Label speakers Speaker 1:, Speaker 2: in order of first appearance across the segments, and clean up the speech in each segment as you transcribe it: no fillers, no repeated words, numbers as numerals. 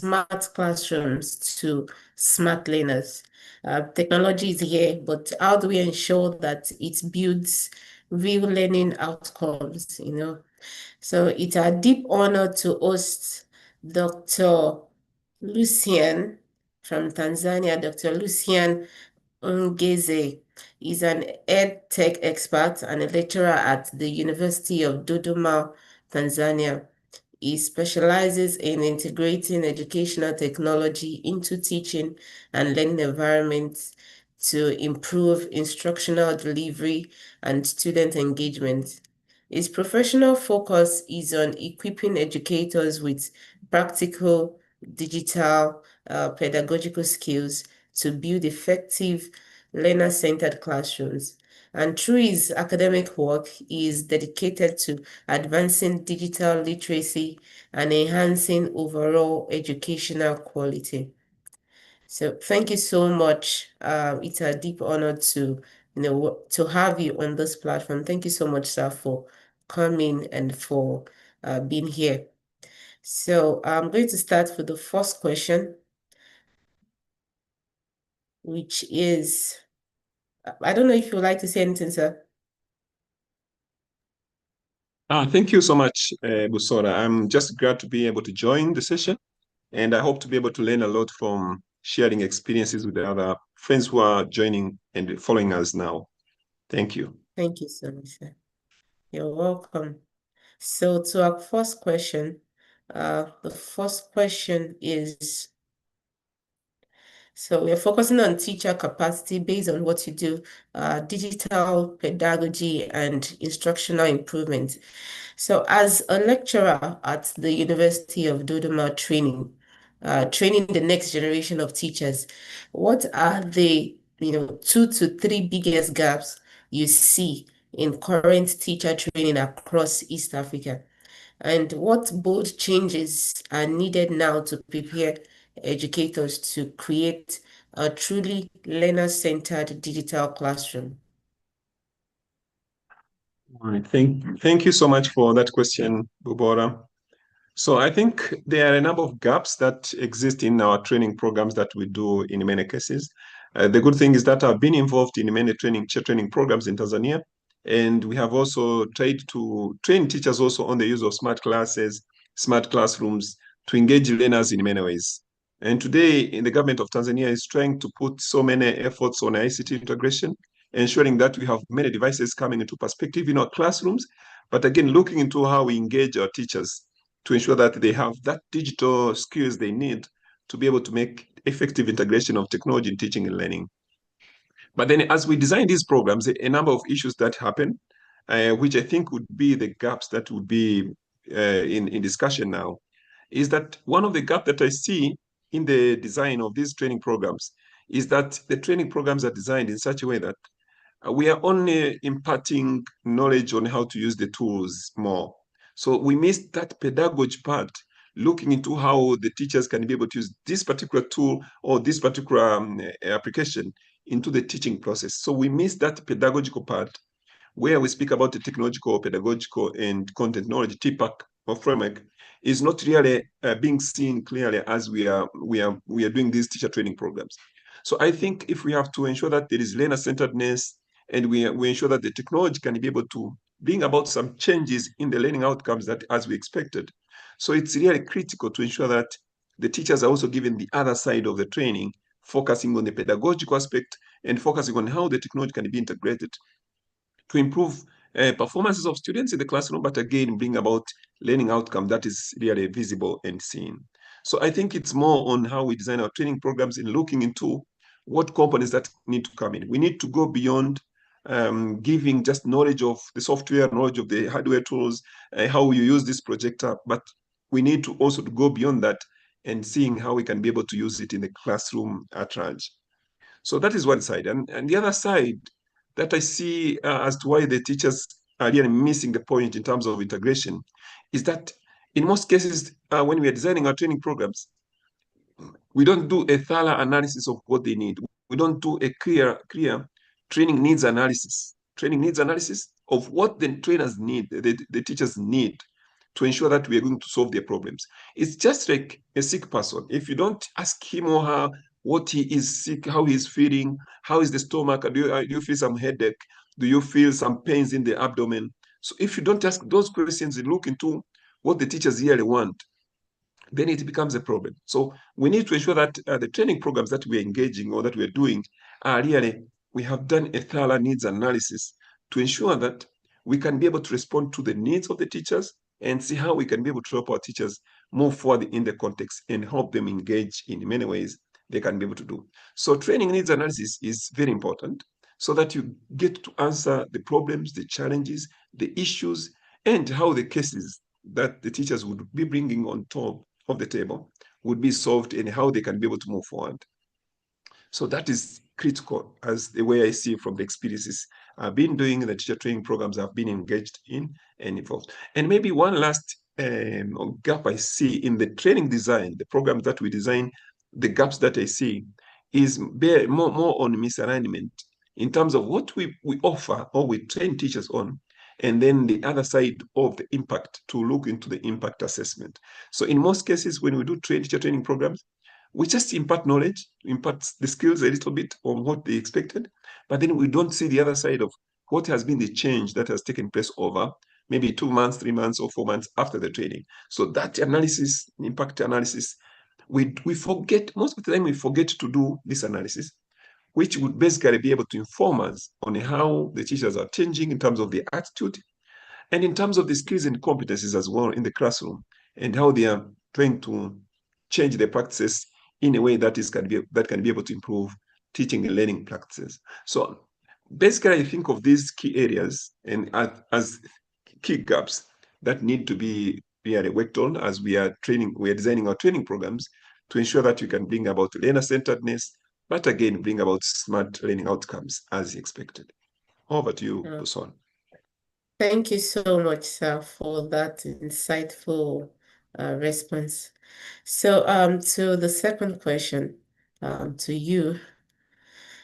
Speaker 1: smart classrooms to smart learners. Technology is here, but how do we ensure that it builds real learning outcomes, So it's a deep honor to host Dr. Lucian from Tanzania. Dr. Lucian 𝐂𝐨𝐧𝐬 is an ed tech expert and a lecturer at the University of Dodoma, Tanzania. He specializes in integrating educational technology into teaching and learning environments to improve instructional delivery and student engagement. His professional focus is on equipping educators with practical digital pedagogical skills to build effective learner-centered classrooms. And through his academic work, he is dedicated to advancing digital literacy and enhancing overall educational quality. So thank you so much. It's a deep honor to have you on this platform. Thank you so much, sir, for coming and for being here. So I'm going to start with the first question, which is, I don't know if you would like to say anything, sir.
Speaker 2: Thank you so much, Busora. I'm just glad to be able to join the session, and I hope to be able to learn a lot from sharing experiences with the other friends who are joining and following us now. Thank you.
Speaker 1: Thank you so much, sir. You're welcome. So to our first question, the first question is, so we're focusing on teacher capacity based on what you do, digital pedagogy and instructional improvement. So as a lecturer at the University of Dodoma training the next generation of teachers, what are the 2 to 3 biggest gaps you see in current teacher training across East Africa? And what bold changes are needed now to prepare educators to create a truly learner-centered digital classroom?
Speaker 2: All right. Thank you so much for that question, Bubora. So I think there are a number of gaps that exist in our training programs that we do in many cases. The good thing is that I've been involved in many teacher training programs in Tanzania, and we have also tried to train teachers also on the use of smart classes, smart classrooms to engage learners in many ways. And today, the government of Tanzania is trying to put so many efforts on ICT integration, ensuring that we have many devices coming into perspective in our classrooms, but again, looking into how we engage our teachers to ensure that they have that digital skills they need to be able to make effective integration of technology in teaching and learning. But then as we design these programs, a number of issues that happen, which I think would be the gaps that would be in discussion now, is that one of the gaps that I see in the design of these training programs is that the training programs are designed in such a way that we are only imparting knowledge on how to use the tools more. So we missed that pedagogy part, looking into how the teachers can be able to use this particular tool or this particular application into the teaching process. So we missed that pedagogical part where we speak about the technological, pedagogical, and content knowledge TPAC or framework is not really being seen clearly as we are doing these teacher training programs. So I think if we have to ensure that there is learner-centeredness and we ensure that the technology can be able to bring about some changes in the learning outcomes that as we expected. So it's really critical to ensure that the teachers are also given the other side of the training, focusing on the pedagogical aspect and focusing on how the technology can be integrated to improve performances of students in the classroom, but again, bring about learning outcome that is really visible and seen. So I think it's more on how we design our training programs and looking into what components that need to come in. We need to go beyond giving just knowledge of the software, knowledge of the hardware tools, how you use this projector, but we need to also go beyond that and seeing how we can be able to use it in the classroom at large. So that is one side. And the other side that I see as to why the teachers are really missing the point in terms of integration is that in most cases, when we are designing our training programs, we don't do a thorough analysis of what they need. We don't do a clear training needs analysis of what the trainers need, the teachers need to ensure that we are going to solve their problems. It's just like a sick person. If you don't ask him or her what he is sick, how he's feeling, how is the stomach, do you feel some headache, do you feel some pains in the abdomen? So if you don't ask those questions and look into what the teachers really want, then it becomes a problem. So we need to ensure that the training programs that we're engaging or that we're doing are really, we have done a thorough needs analysis to ensure that we can be able to respond to the needs of the teachers and see how we can be able to help our teachers move forward in the context and help them engage in many ways they can be able to do. So training needs analysis is very important so that you get to answer the problems, the challenges, the issues, and how the cases that the teachers would be bringing on top of the table would be solved and how they can be able to move forward. So that is critical as the way I see from the experiences I've been doing, the teacher training programs I've been engaged in and involved. And maybe one last gap I see in the training design, the programs that we design, the gaps that I see is more on misalignment in terms of what we offer or we train teachers on, and then the other side of the impact to look into the impact assessment. So in most cases, when we do teacher training programs, we just impart knowledge, impart the skills a little bit on what they expected, but then we don't see the other side of what has been the change that has taken place over maybe 2 months, 3 months, or 4 months after the training. So that analysis, impact analysis, we forget, most of the time we forget to do this analysis, which would basically be able to inform us on how the teachers are changing in terms of their attitude and in terms of the skills and competencies as well in the classroom, and how they are trying to change their practices in a way that can be able to improve teaching and learning practices. So basically, I think of these key areas and as key gaps that need to be really worked on as we are designing our training programs to ensure that we can bring about learner-centeredness, but again, bring about smart learning outcomes as expected. Over to you, Buson.
Speaker 1: Thank you so much, sir, for that insightful response. So, to the second question, to you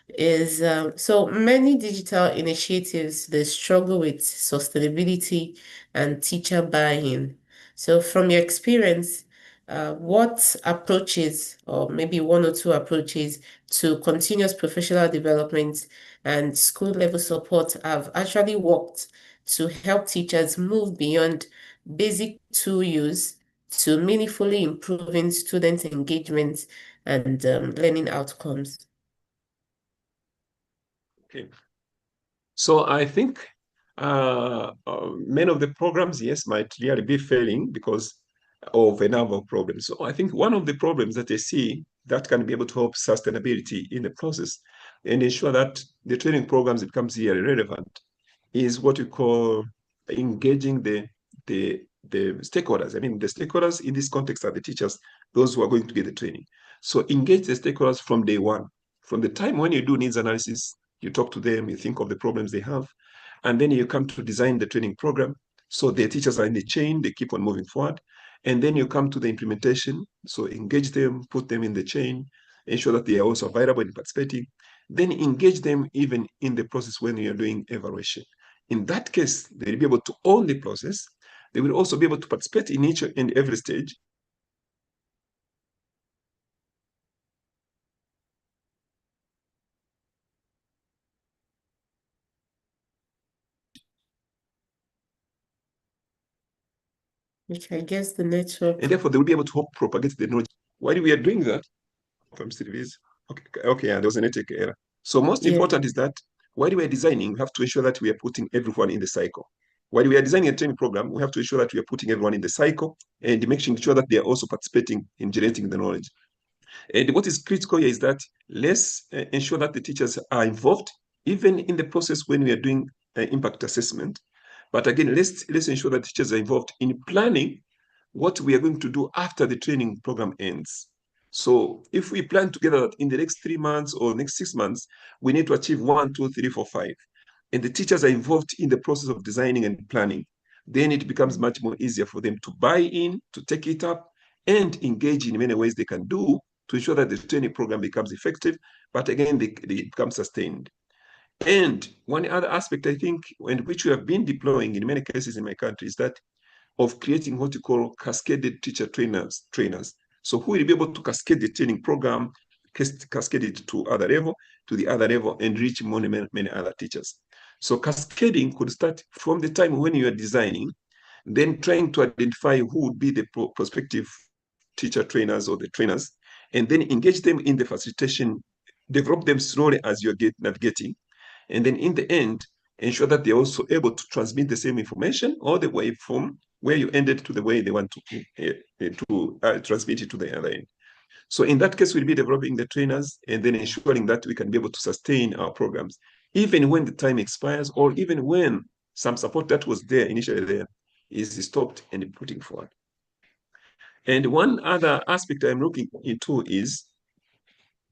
Speaker 1: is, so many digital initiatives, they struggle with sustainability and teacher buy-in. So from your experience, what approaches, or maybe one or two approaches to continuous professional development and school level support have actually worked to help teachers move beyond basic tool use to meaningfully improving student engagement and learning outcomes?
Speaker 2: Okay. So I think many of the programs, yes, might really be failing because of a number of problems. So I think one of the problems that I see that can be able to help sustainability in the process and ensure that the training programs becomes really relevant is what we call engaging the stakeholders. I mean, the stakeholders in this context are the teachers, those who are going to get the training. So engage the stakeholders from day one. From the time when you do needs analysis, you talk to them, you think of the problems they have, and then you come to design the training program. So the teachers are in the chain, they keep on moving forward. And then you come to the implementation. So engage them, put them in the chain, ensure that they are also available in participating. Then engage them even in the process when you're doing evaluation. In that case, they'll be able to own the process. They will also be able to participate in each and every stage.
Speaker 1: Which I guess the network.
Speaker 2: And therefore, they will be able to help propagate the knowledge. While we are doing that, okay, yeah, there was a network error. So most important is that while we are designing, we have to ensure that we are putting everyone in the cycle. While we are designing a training program, we have to ensure that we are putting everyone in the cycle and making sure that they are also participating in generating the knowledge. And what is critical here is that let's ensure that the teachers are involved, even in the process when we are doing impact assessment. But again, let's ensure that teachers are involved in planning what we are going to do after the training program ends. So if we plan together that in the next 3 months or next 6 months, we need to achieve 1, 2, 3, 4, 5, and the teachers are involved in the process of designing and planning, then it becomes much more easier for them to buy in, to take it up, and engage in many ways they can do to ensure that the training program becomes effective, but again, they become sustained. And one other aspect, I think, and which we have been deploying in many cases in my country, is that of creating what you call cascaded teacher trainers. So who will be able to cascade the training program, cascade it to the other level, and reach many other teachers. So cascading could start from the time when you are designing, then trying to identify who would be the prospective teacher trainers or the trainers, and then engage them in the facilitation, develop them slowly as you're navigating, and then in the end, ensure that they're also able to transmit the same information all the way from where you ended to the way they want to transmit it to the other end. So in that case, we'll be developing the trainers and then ensuring that we can be able to sustain our programs, even when the time expires or even when some support that was there initially there is stopped and putting forward. And one other aspect I'm looking into is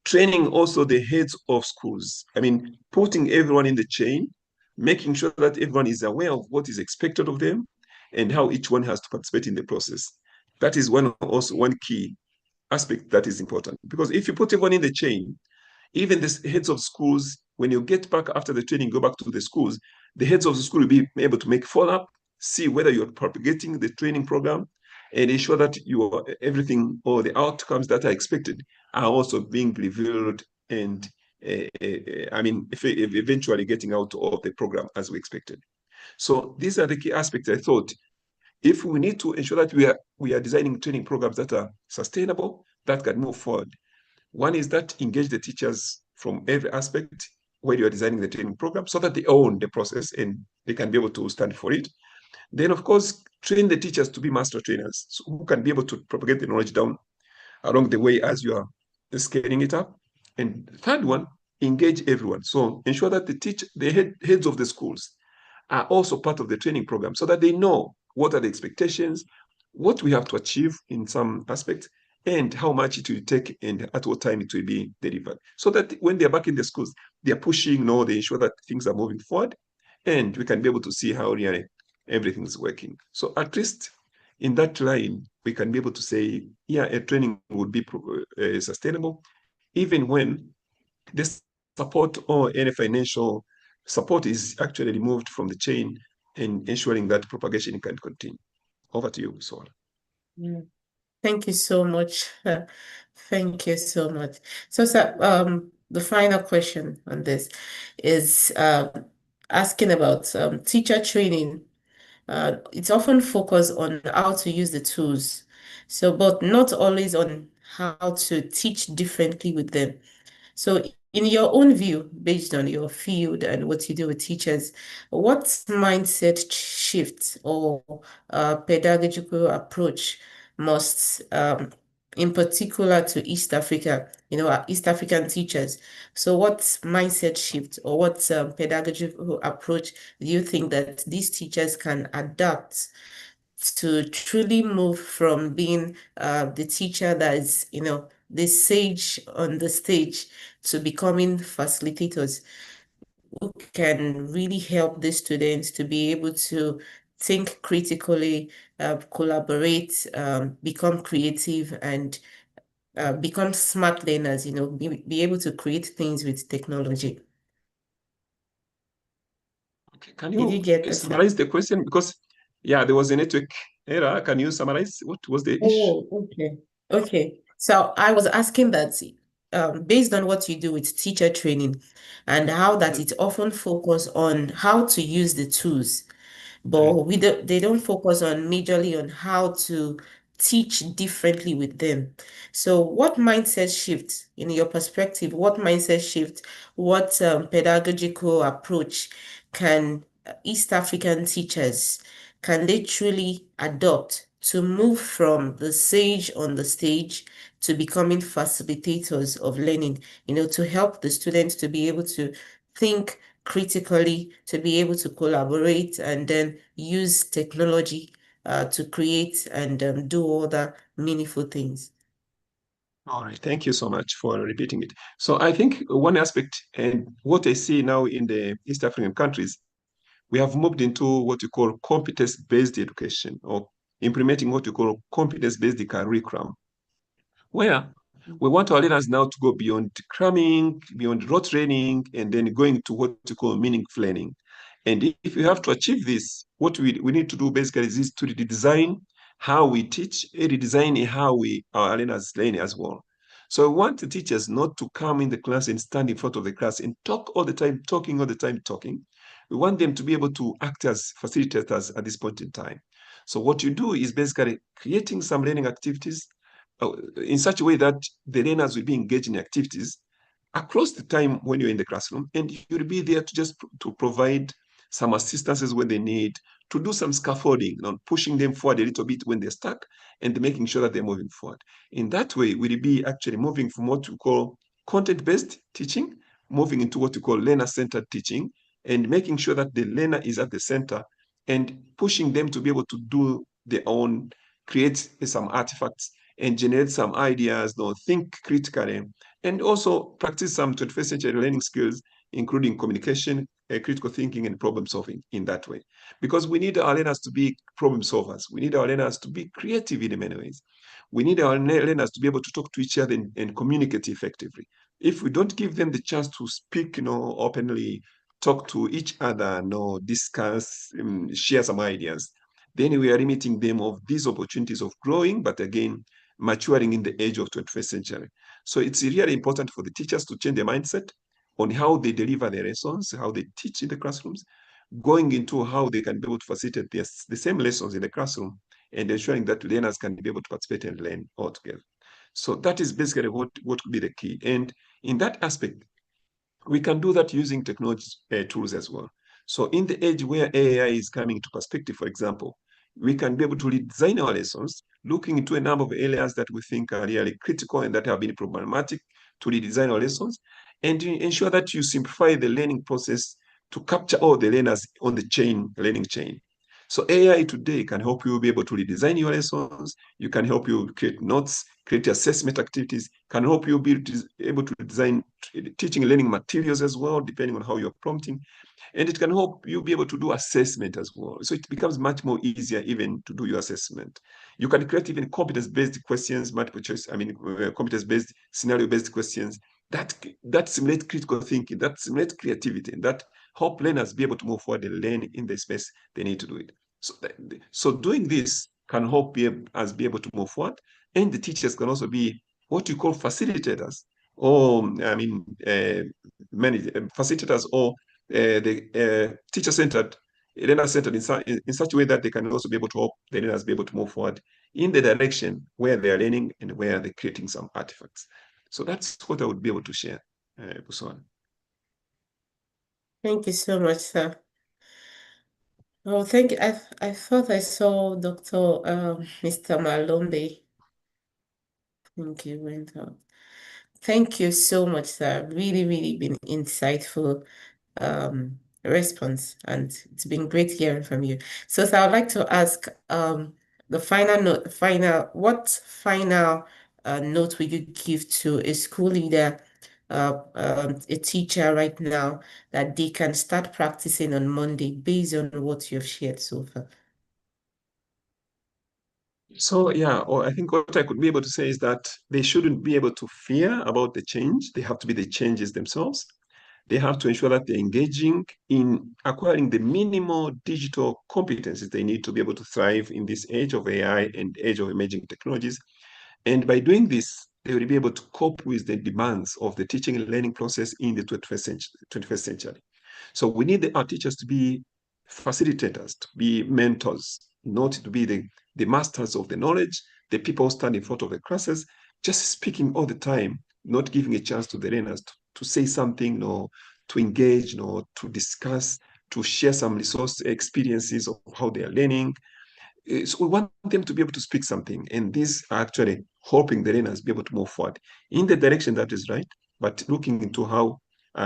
Speaker 2: training also the heads of schools. I mean, putting everyone in the chain, making sure that everyone is aware of what is expected of them and how each one has to participate in the process. That is one key aspect that is important. Because if you put everyone in the chain, even the heads of schools, when you get back after the training, go back to the schools, the heads of the school will be able to make follow-up, see whether you're propagating the training program, and ensure that everything or the outcomes that are expected are also being revealed and eventually getting out of the program as we expected. So these are the key aspects I thought. If we need to ensure that we are designing training programs that are sustainable, that can move forward. One is that engage the teachers from every aspect where you are designing the training program so that they own the process and they can be able to stand for it. Then, of course, train the teachers to be master trainers who can be able to propagate the knowledge down along the way as you are scaling it up. And third one, engage everyone. So ensure that the heads of the schools are also part of the training program so that they know what are the expectations, what we have to achieve in some aspects, and how much it will take and at what time it will be delivered. So that when they're back in the schools, they're pushing, they ensure that things are moving forward, and we can be able to see how really everything is working. So at least in that line, we can be able to say, yeah, a training would be sustainable, even when the support or any financial support is actually removed from the chain and ensuring that propagation can continue. Over to you, Sola.
Speaker 1: Yeah. Thank you so much. Thank you so much. So, the final question on this is asking about teacher training. It's often focused on how to use the tools, but not always on how to teach differently with them. So in your own view, based on your field and what you do with teachers, what mindset shift or pedagogical approach must, in particular to East Africa, our East African teachers. So what mindset shift or what pedagogical approach do you think that these teachers can adapt to truly move from being the teacher that is, the sage on the stage to becoming facilitators who can really help the students to be able to think critically, collaborate, become creative, and become smart learners, be able to create things with technology.
Speaker 2: Okay, can
Speaker 1: Did you
Speaker 2: you
Speaker 1: get that?
Speaker 2: summarize the question? Because, yeah, there was a network error. Can you summarize what was the issue?
Speaker 1: Oh, okay. Okay. So I was asking that based on what you do with teacher training and how that it often focus on how to use the tools, but they don't focus on majorly on how to teach differently with them. So what mindset shift in your perspective, what mindset shift, what pedagogical approach can East African teachers, can they truly adopt to move from the sage on the stage to becoming facilitators of learning, to help the students to be able to think critically, to be able to collaborate and then use technology to create and do other meaningful things.
Speaker 2: All right, thank you so much for repeating it. So I think one aspect and what I see now in the East African countries, we have moved into what you call competence-based education or implementing what you call competence-based curriculum, where we want our learners now to go beyond cramming, beyond rote training, and then going to what you call meaningful learning. And if we have to achieve this, what we need to do basically is to redesign how we teach, redesign how our learners learn as well. So we want the teachers not to come in the class and stand in front of the class and talk all the time, talking all the time, talking. We want them to be able to act as facilitators at this point in time. So what you do is basically creating some learning activities in such a way that the learners will be engaged in activities across the time when you're in the classroom, and you'll be there to just to provide some assistances when they need, to do some scaffolding, pushing them forward a little bit when they're stuck, and making sure that they're moving forward. In that way, we'll be actually moving from what we call content-based teaching, moving into what we call learner-centered teaching, and making sure that the learner is at the center, and pushing them to be able to do their own, create some artifacts, and generate some ideas, think critically, and also practice some 21st century learning skills, including communication, critical thinking, and problem solving in that way. Because we need our learners to be problem solvers. We need our learners to be creative in many ways. We need our learners to be able to talk to each other and communicate effectively. If we don't give them the chance to speak, openly, talk to each other, discuss, share some ideas, then we are limiting them of these opportunities of growing, but again, maturing in the age of 21st century. So it's really important for the teachers to change their mindset on how they deliver their lessons, how they teach in the classrooms, going into how they can be able to facilitate the same lessons in the classroom, and ensuring that learners can be able to participate and learn all together. So that is basically what could be the key. And in that aspect, we can do that using technology tools as well. So in the age where AI is coming to perspective, for example, we can be able to redesign our lessons, looking into a number of areas that we think are really critical and that have been problematic, to redesign our lessons, and to ensure that you simplify the learning process to capture all the learners on the learning chain. So AI today can help you be able to redesign your lessons. You can help you create notes, create assessment activities, can help you be able to design teaching and learning materials as well, depending on how you're prompting. And it can help you be able to do assessment as well. So it becomes much more easier even to do your assessment. You can create even competence-based questions, multiple choice, competence-based, scenario-based questions that simulate critical thinking, that simulate creativity, and that help learners be able to move forward and learn in the space they need to do it. So doing this can help us be able to move forward, and the teachers can also be what you call facilitators, or many facilitators, or the teacher-centered, learner-centered in such a way that they can also be able to help the learners be able to move forward in the direction where they're learning and where they're creating some artifacts. So that's what I would be able to share, Buson.
Speaker 1: Thank you so much, sir. Oh, thank you. I thought I saw Dr. Mr. Malombe. Thank you, went out. Thank you so much, sir. Really, really been insightful response, and it's been great hearing from you. So, sir, I'd like to ask the final note, what final note will you give to a school leader, a teacher right now, that they can start practicing on Monday based on what you've shared so far?
Speaker 2: So yeah, or I think what I could be able to say is that they shouldn't be able to fear about the change. They have to be the changes themselves. They have to ensure that they're engaging in acquiring the minimal digital competencies they need to be able to thrive in this age of AI and age of emerging technologies. And by doing this, they will be able to cope with the demands of the teaching and learning process in the 21st century. So we need our teachers to be facilitators, to be mentors, not to be the masters of the knowledge, the people who stand in front of the classes, just speaking all the time, not giving a chance to the learners to say something, to engage, to discuss, to share some resource experiences of how they are learning. So we want them to be able to speak something, and these are actually helping the learners be able to move forward in the direction that is right, but looking into how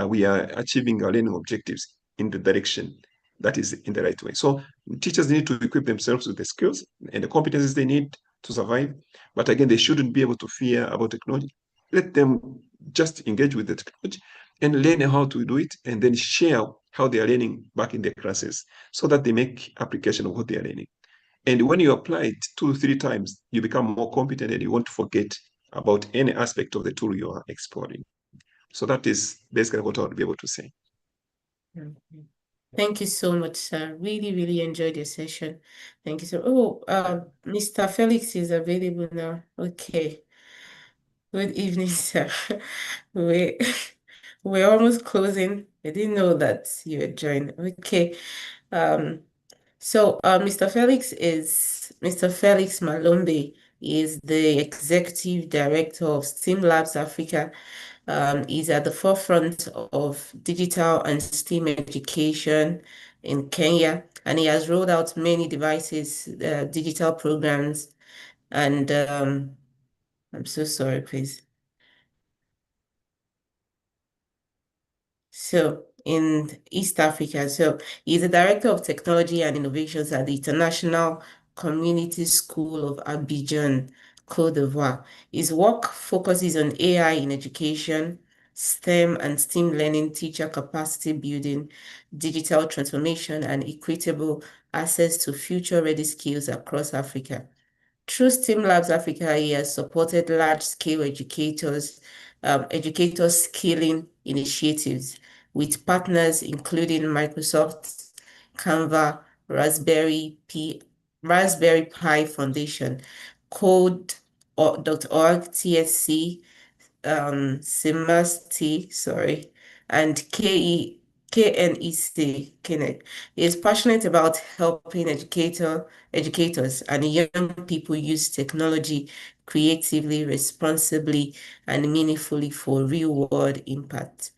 Speaker 2: we are achieving our learning objectives in the direction that is in the right way. So teachers need to equip themselves with the skills and the competencies they need to survive. But again, they shouldn't be able to fear about technology. Let them just engage with the technology and learn how to do it, and then share how they are learning back in their classes so that they make application of what they are learning. And when you apply it 2 or 3 times, you become more competent and you won't forget about any aspect of the tool you are exploring. So that is basically what I would be able to say.
Speaker 1: Mhm. Thank you so much, sir. Really, really enjoyed your session. Thank you so. Oh, Mr. Felix is available now. Okay. Good evening, sir. We we're almost closing. I didn't know that you had joined. Okay. Um, Mr. Felix Malombe is the executive director of STEAMLabs Africa. He's at the forefront of digital and STEAM education in Kenya, and he has rolled out many devices, digital programs, and I'm so sorry, please. So in East Africa, so he's the Director of Technology and Innovations at the International Community School of Abidjan, Côte d'Ivoire. His work focuses on AI in education, STEM and STEAM learning, teacher capacity building, digital transformation, and equitable access to future-ready skills across Africa. Through STEAMlabs Africa, he has supported large-scale educators skilling initiatives with partners including Microsoft, Canva, Raspberry Pi Foundation, Code.org, TSC, SIMAS-T, sorry, and KNEC, Kenneth, is passionate about helping educators and young people use technology creatively, responsibly, and meaningfully for real-world impact.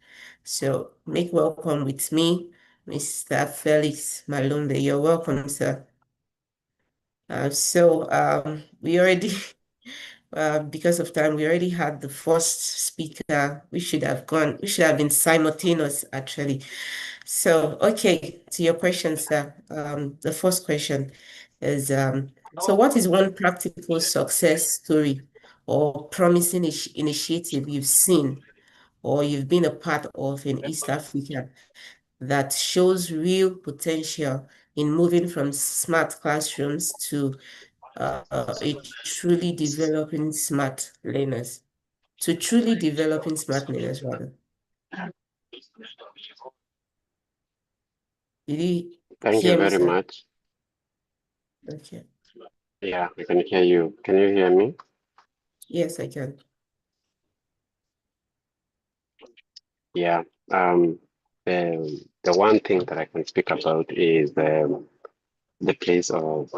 Speaker 1: So make welcome with me, Mr. Felix Malumbe. You're welcome, sir. We already because of time, we already had the first speaker. We should have been simultaneous actually. So, okay, to your question, sir. The first question is, so what is one practical success story or promising initiative you've seen or you've been a part of in East Africa that shows real potential in moving from smart classrooms to a truly developing smart learners, to truly developing smart learners, rather. Did you
Speaker 3: Thank you
Speaker 1: hear me,
Speaker 3: very
Speaker 1: sir?
Speaker 3: much.
Speaker 1: Okay.
Speaker 3: Yeah, I can hear you. Can you hear me?
Speaker 1: Yes, I can.
Speaker 3: Yeah. The one thing that I can speak about is the place of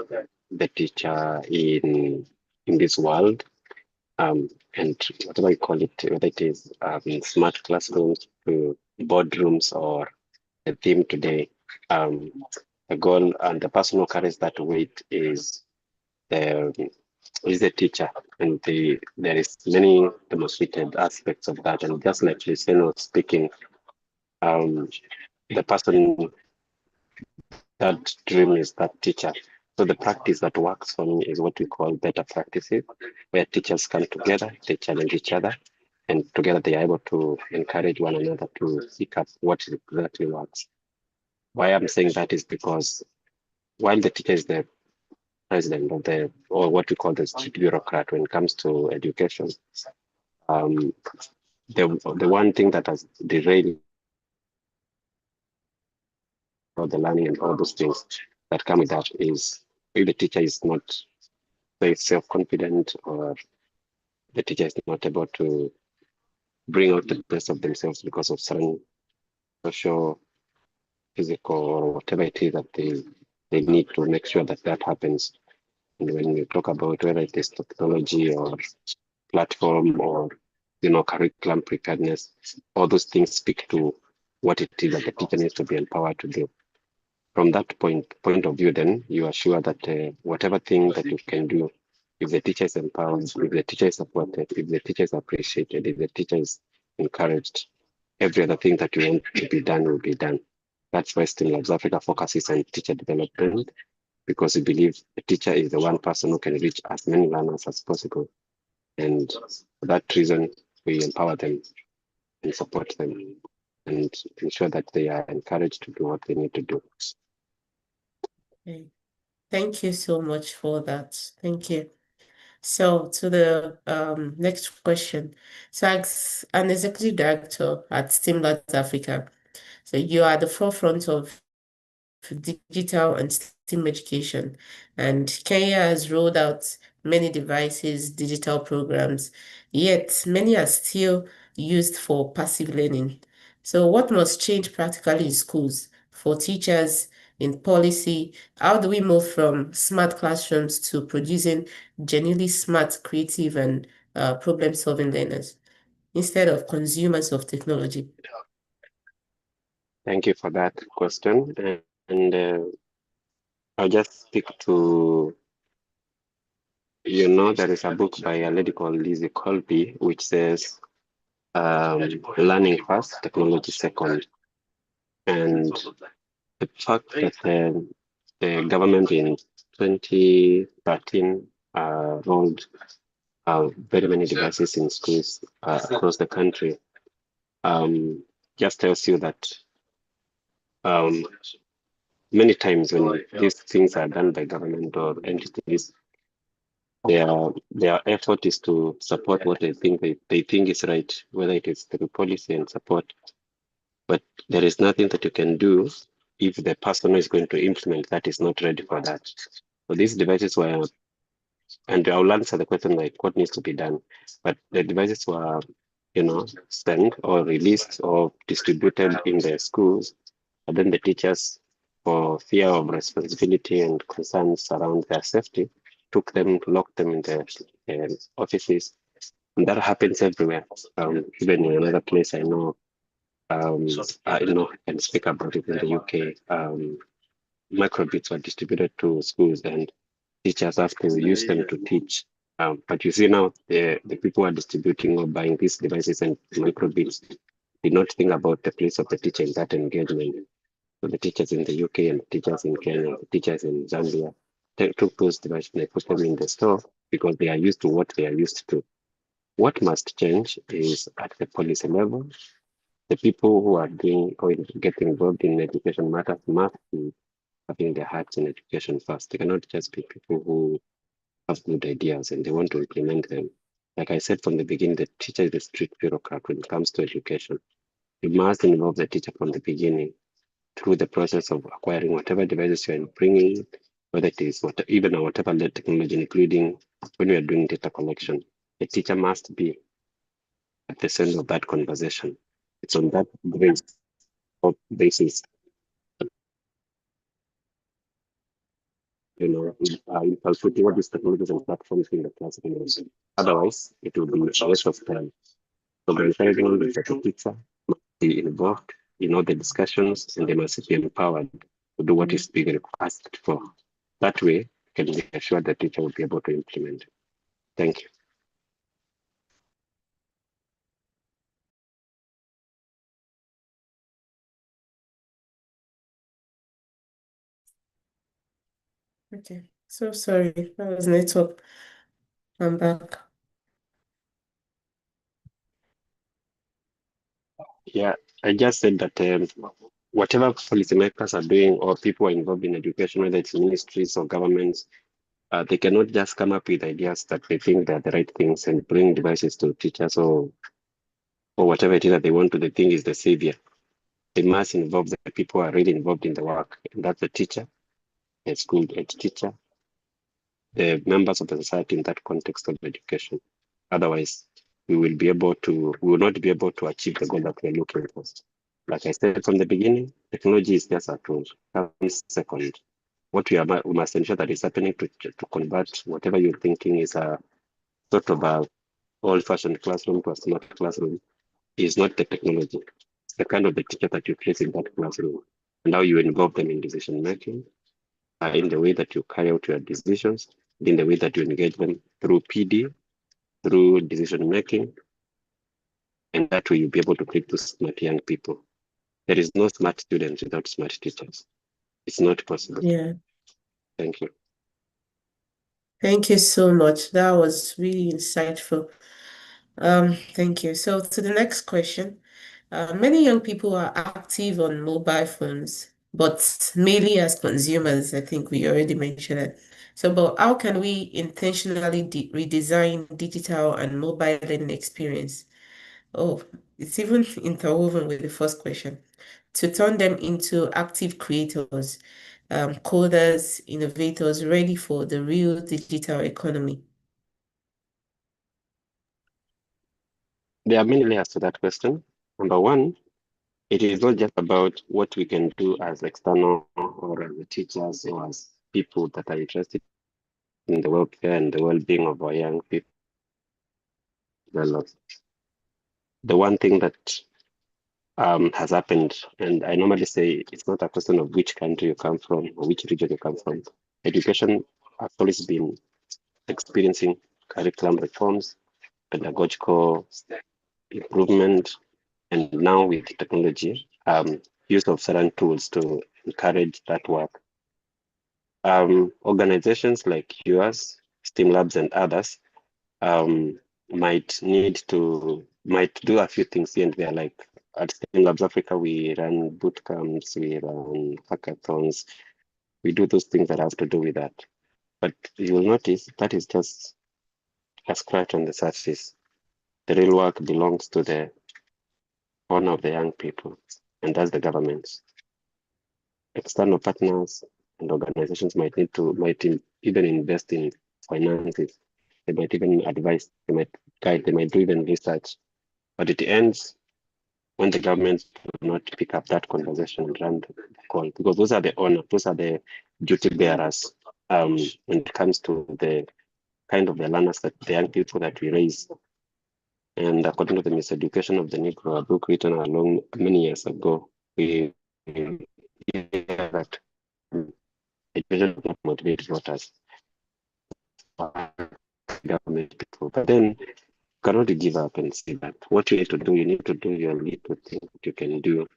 Speaker 3: the teacher in this world. And whatever you call it, whether it is smart classrooms to boardrooms or the theme today, the goal and the person who carries that weight the is the teacher, and there is many demonstrated aspects of that. And just like Luciano was speaking, the person, that dream is that teacher. So the practice that works for me is what we call better practices, where teachers come together, they challenge each other, and together they are able to encourage one another to pick up what exactly works. Why I'm saying that is because while the teacher is the president of or what we call the chief bureaucrat when it comes to education, um, the one thing that has derailed all the learning and all those things that come with that is if the teacher is not very self-confident, or the teacher is not able to bring out the best of themselves because of certain social, physical, or whatever it is that they need to make sure that that happens. And when we talk about whether it is technology or platform or curriculum preparedness, all those things speak to what it is that the teacher needs to be empowered to do. From that point of view, then you are sure that whatever thing that you can do, if the teacher is empowered, if the teacher is supported, if the teacher is appreciated, if the teacher is encouraged, every other thing that you want to be done will be done. That's why STEAMlabs Africa focuses on teacher development, because we believe the teacher is the one person who can reach as many learners as possible. And for that reason, we empower them and support them and ensure that they are encouraged to do what they need to do.
Speaker 1: Okay. Thank you so much for that. Thank you. So to the next question. So as an executive director at STEAMlabs Africa, so you are at the forefront of digital and STEAM education. And Kenya has rolled out many devices, digital programs, yet many are still used for passive learning. So what must change practically in schools, for teachers, in policy? How do we move from smart classrooms to producing genuinely smart, creative, and problem-solving learners instead of consumers of technology?
Speaker 3: Thank you for that question. And I'll just stick to, there is a book by a lady called Lizzie Colby, which says, learning first, technology second. And the fact that the government in 2013 rolled out very many devices in schools across the country just tells you that many times when these things are done by government or entities, their effort is to support what they think is right, whether it is through policy and support. But there is nothing that you can do if the person who is going to implement that is not ready for that. So these devices were, and I'll answer the question like what needs to be done, but the devices were, sent or released or distributed in the schools, and then the teachers, for fear of responsibility and concerns around their safety, took them, locked them in the offices. And that happens everywhere. Even in another place I know, and speak about it in the UK, microbits were distributed to schools and teachers have to use them to teach. But you see now, the people who are distributing or buying these devices and microbits did not think about the place of the teacher in that engagement. So the teachers in the UK and the teachers in Kenya, the teachers in Zambia, they took those devices and they put them in the store because they are used to what they are used to. What must change is at the policy level, the people who are doing or getting involved in education matters must be having their hearts in education first. They cannot just be people who have good ideas and they want to implement them. Like I said from the beginning, the teacher is the strict bureaucrat when it comes to education. You must involve the teacher from the beginning through the process of acquiring whatever devices you're bringing, whether it is even whatever technology, including when we are doing data collection. The teacher must be at the center of that conversation. It's on that basis, inculcating what these technologies and platforms in the classroom. Otherwise, it will be a waste of time. So the encouraging is that the teacher must be involved in all the discussions and they must be empowered to do what is being asked for. That way, you can be assured the teacher will be able to implement. Thank you.
Speaker 1: Okay, so sorry, that was network. I'm back.
Speaker 3: Yeah, I just said that whatever policymakers are doing or people are involved in education, whether it's ministries or governments, they cannot just come up with ideas that they think are the right things and bring devices to teachers or whatever it is that they want to, they think is the savior. They must involve the people who are really involved in the work, and that's the teacher, the school ed teacher, the members of the society in that context of education. Otherwise, we will not be able to achieve the goal that we're looking for. Like I said from the beginning, technology is just a tool. Comes second. What we must ensure that is happening to convert whatever you're thinking is a sort of a old-fashioned classroom to a smart classroom is not the technology. It's the kind of the teacher that you place in that classroom and how you involve them in decision making, in the way that you carry out your decisions, in the way that you engage them through PD, through decision making, and that way you'll be able to create those smart young people. There is no smart student without smart teachers. It's not possible.
Speaker 1: Yeah.
Speaker 3: Thank you.
Speaker 1: Thank you so much. That was really insightful. Thank you. So to the next question. Many young people are active on mobile phones, but mainly as consumers. I think we already mentioned it. So, but how can we intentionally redesign digital and mobile learning experience? Oh, it's even interwoven with the first question. To turn them into active creators, coders, innovators, ready for the real digital economy.
Speaker 3: There are many layers to that question. Number one, it is not just about what we can do as external or as the teachers or as people that are interested in the welfare and the well-being of our young people. The one thing that has happened, and I normally say it's not a question of which country you come from or which region you come from. Education has always been experiencing curriculum reforms, pedagogical improvement, and now with technology, use of certain tools to encourage that work. Organizations like yours, STEAMLabs and others, might do a few things here and there. Like at STEAMLabs Africa, we run boot camps, we run hackathons, we do those things that have to do with that. But you will notice that is just a scratch on the surface. The real work belongs to the owner of the young people, and that's the government. External partners and organizations might even invest in finances. They might even advise, they might guide, they might do even research. But it ends when the government will not pick up that conversation and run the call, because those are the owners, those are the duty bearers when it comes to the kind of the learners, that the young people that we raise. And according to the Miseducation of the Negro, a book written along many years ago, we hear that education does not motivate voters, government people. But then you cannot give up and say that what you need to do, you need to do your little thing that you can do.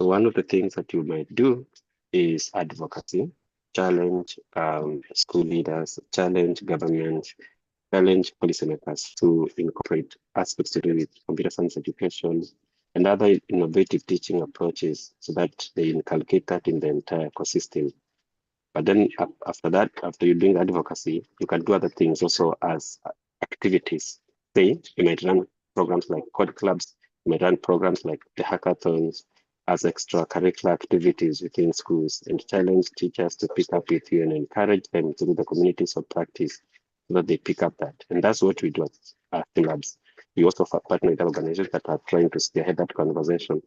Speaker 3: So one of the things that you might do is advocacy, challenge school leaders, challenge government, challenge policymakers to incorporate aspects to do with computer science education and other innovative teaching approaches so that they inculcate that in the entire ecosystem. But then after that, after you're doing advocacy, you can do other things also as activities. Say, you might run programs like code clubs, you might run programs like the hackathons as extracurricular activities within schools, and challenge teachers to pick up with you and encourage them to do the communities of practice so that they pick up that. And that's what we do at STEAMLabs. We also partner with organizations that are trying to spearhead that conversation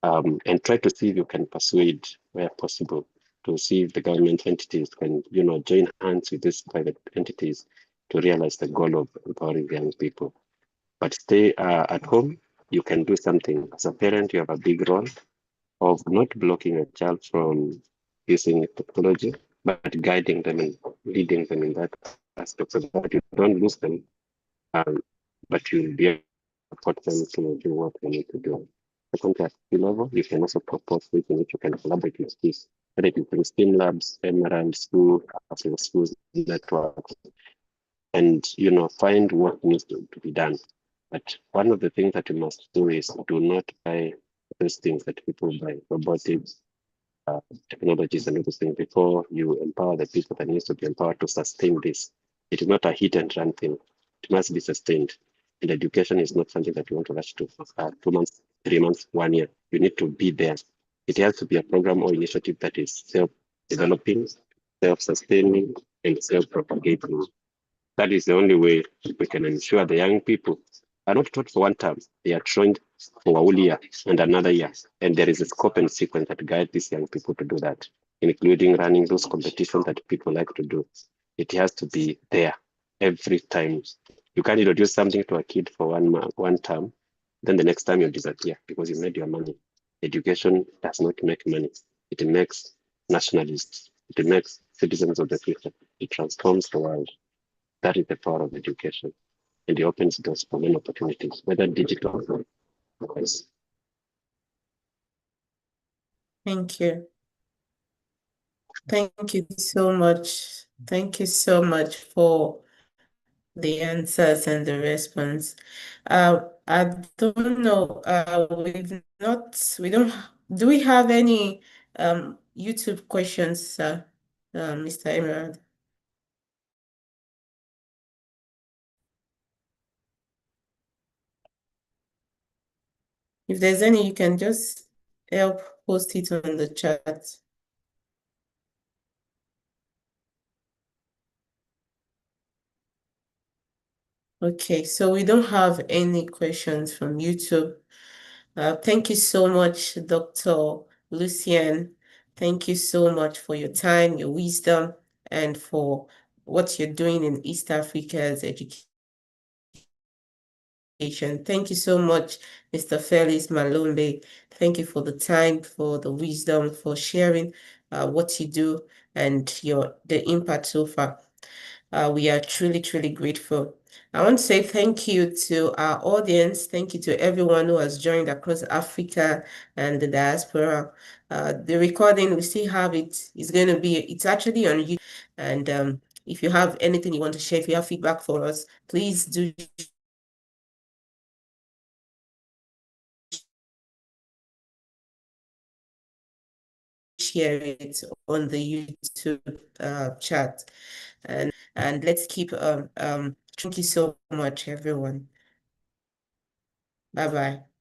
Speaker 3: and try to see if you can persuade where possible, to see if the government entities can, join hands with these private entities to realize the goal of empowering young people. But stay at home, you can do something. As a parent, you have a big role of not blocking a child from using technology, but guiding them and leading them in that aspect so that you don't lose them, but you'll be able to support them to do what they need to do. Secondly, at skill level, you can also propose ways in which you can collaborate with this, whether it be through STEAMLabs, Emerald School, African Schools networks, and find what needs to be done. But one of the things that you must do is do not buy those things that people buy, robotics, technologies and those things, before you empower the people that needs to be empowered to sustain this. It is not a hit and run thing. It must be sustained. And education is not something that you want to rush to 2 months, 3 months, 1 year. You need to be there. It has to be a program or initiative that is self-developing, self-sustaining, and self-propagating. That is the only way we can ensure the young people are not taught for one term. They are trained for a whole year and another year. And there is a scope and sequence that guide these young people to do that, including running those competitions that people like to do. It has to be there every time. You can't introduce something to a kid for one term, then the next time you disappear because you made your money. Education does not make money. It makes nationalists. It makes citizens of the future. It transforms the world. That is the power of education. And it opens doors for many opportunities, whether digital or otherwise.
Speaker 1: Thank you. Thank you so much. Thank you so much for the answers and the response. I don't know. Do we have any YouTube questions, Mr. Emerald? If there's any, you can just help post it on the chat. Okay, so we don't have any questions from YouTube. Thank you so much, Dr. Lucian. Thank you so much for your time, your wisdom, and for what you're doing in East Africa's education. Thank you so much, Mr. Felix Malombe. Thank you for the time, for the wisdom, for sharing what you do and the impact so far. We are truly, truly grateful. I want to say thank you to our audience. Thank you to everyone who has joined across Africa and the diaspora. The recording, we still have it. It's actually on YouTube. And if you have anything you want to share, if you have feedback for us, please do share it on the YouTube chat. And let's keep thank you so much, everyone. Bye-bye.